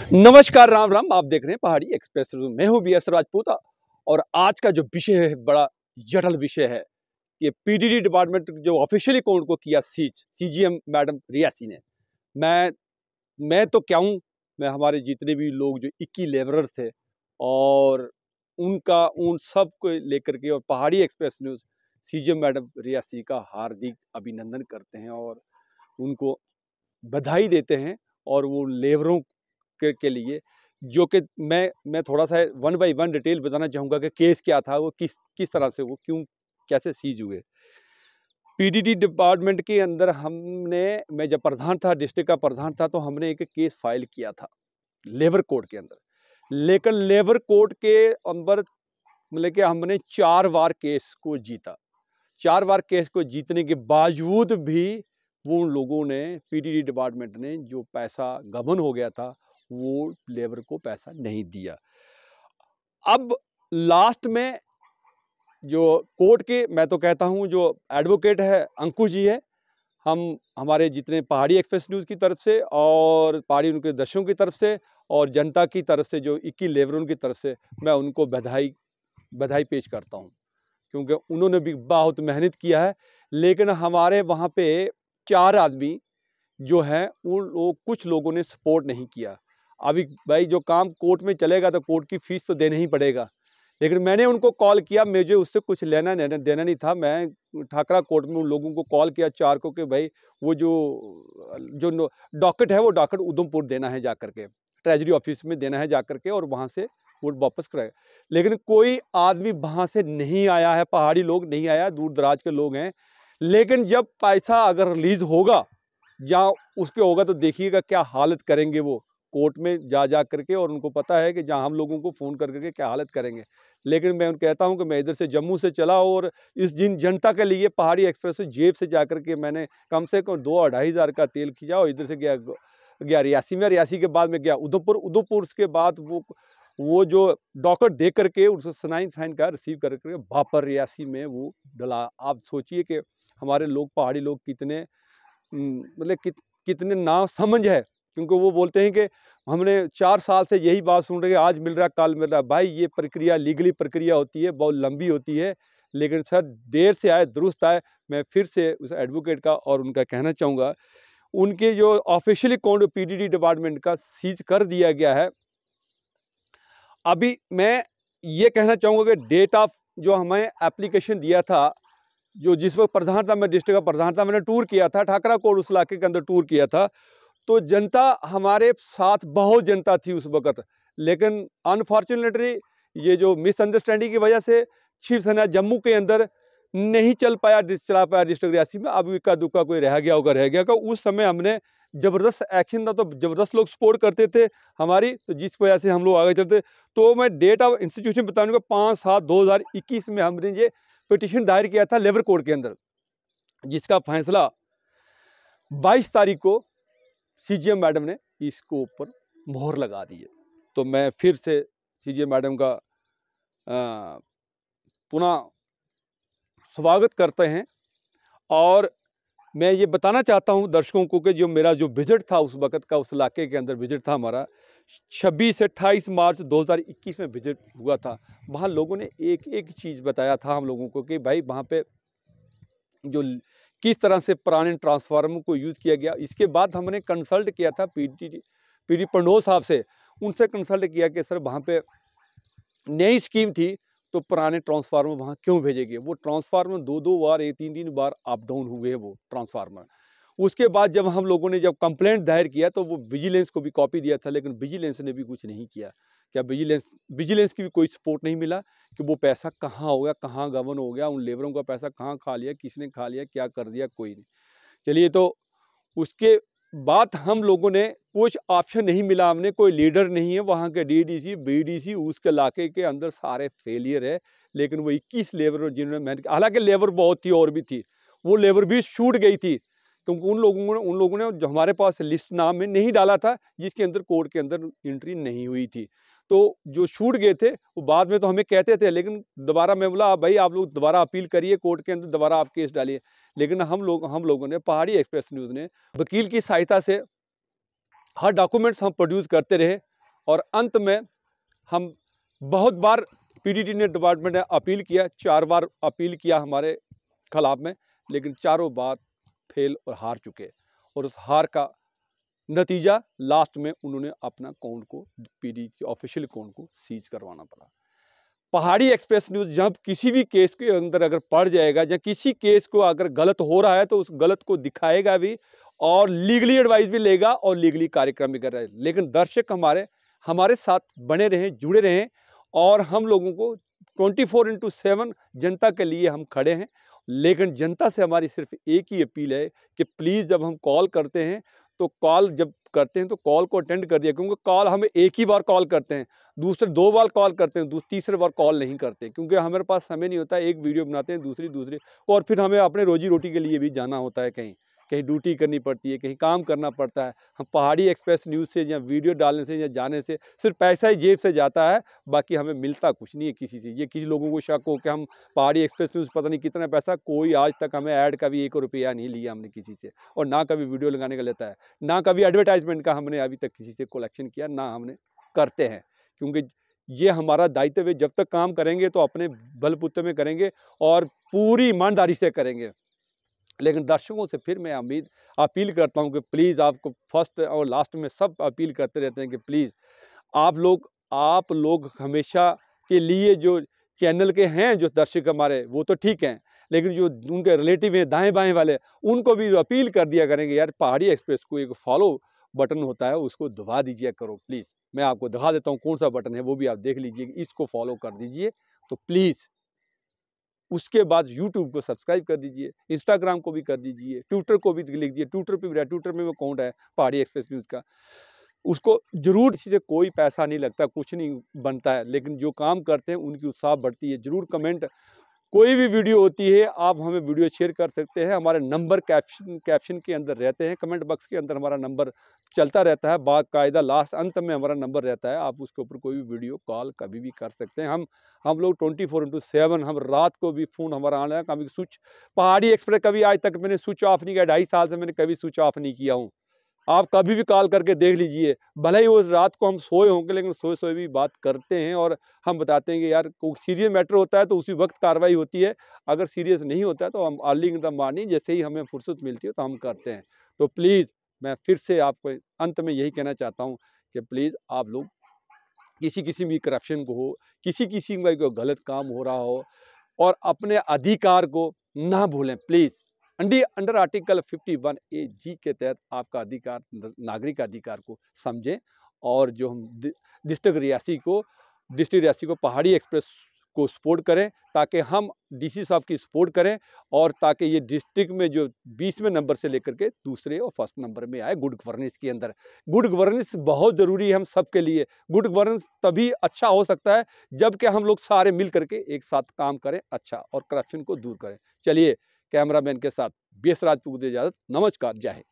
नमस्कार, राम राम। आप देख रहे हैं पहाड़ी एक्सप्रेस। मैं हूं बी एस राजपूत और आज का जो विषय है बड़ा जटिल विषय है कि पीडीडी डिपार्टमेंट जो ऑफिशियली कोर्ट को किया सीजीएम मैडम रियासी ने। मैं तो क्या हूं, मैं हमारे जितने भी लोग जो 21 लेबरर्स थे और उन सब को लेकर के और Pahadi express news CGM madam Reasi का हार्दिक अभिनंदन करते हैं और उनको बधाई देते हैं। और वो लेबरों के लिए जो कि मैं थोड़ा सा 1 बाय 1 डिटेल बताना चाहूँगा कि केस क्या था, वो किस तरह से वो क्यों कैसे सीज हुए। पीडीडी डिपार्टमेंट के अंदर मैं जब प्रधान था, डिस्ट्रिक्ट का प्रधान था, तो हमने एक केस फाइल किया था लेबर कोर्ट के अंदर। लेकिन लेबर कोर्ट के अंदर मतलब कि हमने 4 बार केस को जीता। 4 बार केस को जीतने के बावजूद भी वो उन लोगों ने, पीडीडी डिपार्टमेंट ने, जो पैसा गबन हो गया था वो लेबर को पैसा नहीं दिया। अब लास्ट में जो कोर्ट के, मैं तो कहता हूं जो एडवोकेट है अंकुश जी है, हमारे जितने पहाड़ी एक्सप्रेस न्यूज़ की तरफ से और पहाड़ी उनके दर्शकों की तरफ से और जनता की तरफ से, जो 21 लेबरों की तरफ से, मैं उनको बधाई पेश करता हूं, क्योंकि उन्होंने भी बहुत मेहनत किया है। लेकिन हमारे वहाँ पे 4 आदमी जो है कुछ लोगों ने सपोर्ट नहीं किया। अभी भाई जो काम कोर्ट में चलेगा तो कोर्ट की फीस तो देना ही पड़ेगा। लेकिन मैंने उनको कॉल किया, मुझे उससे कुछ लेना देना नहीं था। मैं ठाकरा कोर्ट में उन लोगों को कॉल किया 4 को कि भाई वो जो डॉकेट है वो डॉकेट उधमपुर देना है जा करके, ट्रेजरी ऑफिस में देना है जा करके, और वहाँ से वो वापस कराएगा। लेकिन कोई आदमी वहाँ से नहीं आया है, पहाड़ी लोग नहीं आया, दूर दराज के लोग हैं। लेकिन जब पैसा अगर रिलीज होगा या उसके होगा तो देखिएगा क्या हालत करेंगे वो कोर्ट में जा करके, और उनको पता है कि जहाँ हम लोगों को फ़ोन कर करके क्या हालत करेंगे। लेकिन मैं उनको कहता हूँ कि मैं इधर से जम्मू से चला और इस जनता के लिए पहाड़ी एक्सप्रेस से जेब से जा करके मैंने कम से कम 2-2.5 हज़ार का तेल खींचा और इधर से गया रियासी में। रियासी के बाद में गया उधमपुर के बाद वो जो डॉक्टर दे करके उसको साइन का रिसीव करके वापस रियासी में वो डला। आप सोचिए कि हमारे लोग, पहाड़ी लोग कितने मतलब कितने ना समझ है, क्योंकि वो बोलते हैं कि हमने 4 साल से यही बात सुन रहे हैं, आज मिल रहा है कल मिल रहा है। भाई ये प्रक्रिया लीगली प्रक्रिया होती है, बहुत लंबी होती है। लेकिन सर देर से आए दुरुस्त आए। मैं फिर से उस एडवोकेट का और उनका कहना चाहूँगा, उनके जो ऑफिशियली अकाउंट पीडीडी डिपार्टमेंट का सीज कर दिया गया है। अभी मैं ये कहना चाहूँगा कि डेट ऑफ जो हमें एप्लीकेशन दिया था, जो जिस वक्त प्रधान था, मैं डिस्ट्रिक्ट का प्रधान था, मैंने टूर किया था ठाकरा कोट, उस इलाके के अंदर टूर किया था, तो जनता हमारे साथ बहुत जनता थी उस वक्त। लेकिन अनफॉर्चुनेटली ये जो मिसअंडरस्टैंडिंग की वजह से शिवसेना जम्मू के अंदर नहीं चला पाया डिस्ट्रिक्ट रियासी में। अब इक्का दुक्का कोई रह गया होगा, रह गया का। उस समय हमने ज़बरदस्त एक्शन था, तो ज़बरदस्त लोग सपोर्ट करते थे हमारी, तो जिस वजह से हम लोग आगे चलते। तो मैं डेट ऑफ इंस्टीट्यूशन बताने को 5/7/2021 में हमने ये पिटिशन दायर किया था लेबर कोर्ट के अंदर, जिसका फैसला 22 तारीख को सीजीएम मैडम ने इसको ऊपर मोहर लगा दी है। तो मैं फिर से सीजीएम मैडम का पुनः स्वागत करते हैं। और मैं ये बताना चाहता हूँ दर्शकों को कि जो मेरा जो विजिट था उस वक्त का, उस इलाके के अंदर विजिट था हमारा 26 से 28 मार्च 2021 में विजिट हुआ था। वहाँ लोगों ने एक एक चीज़ बताया था हम लोगों को कि भाई वहाँ पे जो किस तरह से पुराने ट्रांसफार्मर को यूज़ किया गया। इसके बाद हमने कंसल्ट किया था पीडी पंडो साहब से, उनसे कंसल्ट किया कि सर वहाँ पे नई स्कीम थी तो पुराने ट्रांसफार्मर वहाँ क्यों भेजे गए। वो ट्रांसफार्मर 2-2 बार 3-3 बार अप डाउन हुए वो ट्रांसफार्मर। उसके बाद जब हम लोगों ने जब कंप्लेंट दायर किया तो वो विजिलेंस को भी कॉपी दिया था, लेकिन विजिलेंस ने भी कुछ नहीं किया। क्या विजिलेंस की भी कोई सपोर्ट नहीं मिला कि वो पैसा कहाँ हो गया, कहाँ गबन हो गया, उन लेबरों का पैसा कहाँ खा लिया, किसने खा लिया, क्या कर दिया, कोई नहीं। चलिए, तो उसके बाद हम लोगों ने कुछ ऑप्शन नहीं मिला, हमने कोई लीडर नहीं है वहाँ के, डीडीसी बीडीसी उसके इलाके के अंदर सारे फेलियर है। लेकिन वो 21 लेबर जिन्होंने मेहनत, हालांकि लेबर बहुत थी और भी थी, वो लेबर भी छूट गई थी, क्योंकि उन लोगों ने जो हमारे पास लिस्ट नाम में नहीं डाला था, जिसके अंदर कोर्ट के अंदर एंट्री नहीं हुई थी। तो जो छूट गए थे वो बाद में तो हमें कहते थे, लेकिन दोबारा मैं बोला भाई आप लोग दोबारा अपील करिए कोर्ट के अंदर, दोबारा आप केस डालिए। लेकिन हम लोगों ने, पहाड़ी एक्सप्रेस न्यूज़ ने वकील की सहायता से हर डॉक्यूमेंट्स हम प्रोड्यूस करते रहे, और अंत में हम बहुत बार पीडीडी ने डिपार्टमेंट ने अपील किया, 4 बार अपील किया हमारे खिलाफ में, लेकिन चारों बार फेल और हार चुके। और उस हार का नतीजा लास्ट में उन्होंने अपना अकाउंट को, पीडीडी ऑफिशियल अकाउंट को सीज करवाना पड़ा। पहाड़ी एक्सप्रेस न्यूज़ जब किसी भी केस के अंदर अगर पड़ जाएगा या किसी केस को अगर गलत हो रहा है तो उस गलत को दिखाएगा भी और लीगली एडवाइस भी लेगा और लीगली कार्यक्रम भी कर रहा है। लेकिन दर्शक हमारे साथ बने रहें, जुड़े रहें और हम लोगों को 24/7 जनता के लिए हम खड़े हैं। लेकिन जनता से हमारी सिर्फ एक ही अपील है कि प्लीज़ जब हम कॉल करते हैं तो कॉल को अटेंड कर दिया, क्योंकि कॉल हम एक ही बार कॉल करते हैं, दूसरे 2 बार कॉल करते हैं, तीसरे बार कॉल नहीं करते, क्योंकि हमारे पास समय नहीं होता है। एक वीडियो बनाते हैं, दूसरी और फिर हमें अपने रोजी रोटी के लिए भी जाना होता है, कहीं ड्यूटी करनी पड़ती है, कहीं काम करना पड़ता है। हम पहाड़ी एक्सप्रेस न्यूज़ से या वीडियो डालने से या जाने से सिर्फ पैसा ही जेब से जाता है, बाकी हमें मिलता कुछ नहीं है किसी से। ये किसी लोगों को शक हो कि हम पहाड़ी एक्सप्रेस न्यूज़ पता नहीं कितना पैसा, कोई आज तक हमें ऐड का भी 1 रुपया नहीं लिया हमने किसी से, और ना कभी वीडियो लगाने का लेता है, ना कभी एडवर्टाइजमेंट का हमने अभी तक किसी से कलेक्शन किया, ना हमने करते हैं। क्योंकि ये हमारा दायित्व है, जब तक काम करेंगे तो अपने बलबूते में करेंगे और पूरी ईमानदारी से करेंगे। लेकिन दर्शकों से फिर मैं अपील करता हूं कि प्लीज़, आपको फर्स्ट और लास्ट में सब अपील करते रहते हैं कि प्लीज़ आप लोग हमेशा के लिए जो चैनल के हैं, जो दर्शक हमारे, वो तो ठीक हैं, लेकिन जो उनके रिलेटिव हैं दाएं बाएं वाले, उनको भी अपील कर दिया करेंगे, यार पहाड़ी एक्सप्रेस को एक फॉलो बटन होता है, उसको दबा दीजिए करो प्लीज़। मैं आपको दिखा देता हूँ कौन सा बटन है, वो भी आप देख लीजिए, इसको फॉलो कर दीजिए तो प्लीज़। उसके बाद यूट्यूब को सब्सक्राइब कर दीजिए, इंस्टाग्राम को भी कर दीजिए, ट्विटर को भी लिख दीजिए, ट्विटर पे भी रहा, ट्विटर में वो अकाउंट है पहाड़ी एक्सप्रेस न्यूज़ का, उसको जरूर। इसी से कोई पैसा नहीं लगता, कुछ नहीं बनता है, लेकिन जो काम करते हैं उनकी उत्साह बढ़ती है। जरूर कमेंट, कोई भी वीडियो होती है आप हमें वीडियो शेयर कर सकते हैं, हमारे नंबर कैप्शन के अंदर रहते हैं, कमेंट बॉक्स के अंदर हमारा नंबर चलता रहता है, बाकायदा लास्ट अंत में हमारा नंबर रहता है, आप उसके ऊपर कोई भी वीडियो कॉल कभी भी कर सकते हैं। हम लोग 24/7, हम रात को भी फ़ोन हमारा ऑन है, कभी पहाड़ी एक्सप्रेस कभी आज तक मैंने स्विच ऑफ नहीं किया, 2.5 साल से मैंने कभी स्विच ऑफ नहीं किया हूँ। आप कभी भी कॉल करके देख लीजिए, भले ही उस रात को हम सोए होंगे, लेकिन सोए भी बात करते हैं और हम बताते हैं कि यार कोई सीरियस मैटर होता है तो उसी वक्त कार्रवाई होती है, अगर सीरियस नहीं होता है तो हम अर्ली इन द मॉर्निंग जैसे ही हमें फुर्सत मिलती है तो हम करते हैं। तो प्लीज़ मैं फिर से आपको अंत में यही कहना चाहता हूँ कि प्लीज़ आप लोग किसी भी करप्शन को हो, किसी का कोई गलत काम हो रहा हो, और अपने अधिकार को ना भूलें प्लीज़। अंडर आर्टिकल 51A(G) के तहत आपका अधिकार, नागरिक अधिकार को समझें, और जो हम डिस्ट्रिक्ट रियासी को पहाड़ी एक्सप्रेस को सपोर्ट करें, ताकि हम डीसी साहब की सपोर्ट करें, और ताकि ये डिस्ट्रिक्ट में जो 20वें नंबर से लेकर के दूसरे और फर्स्ट नंबर में आए गुड गवर्नेंस के अंदर। गुड गवर्नेंस बहुत ज़रूरी है हम सब के लिए। गुड गवर्नेंस तभी अच्छा हो सकता है जबकि हम लोग सारे मिल करके एक साथ काम करें अच्छा, और करप्शन को दूर करें। चलिए, कैमरामैन के साथ BS राजपूत इजाज़त, नमस्कार, जय हिंद।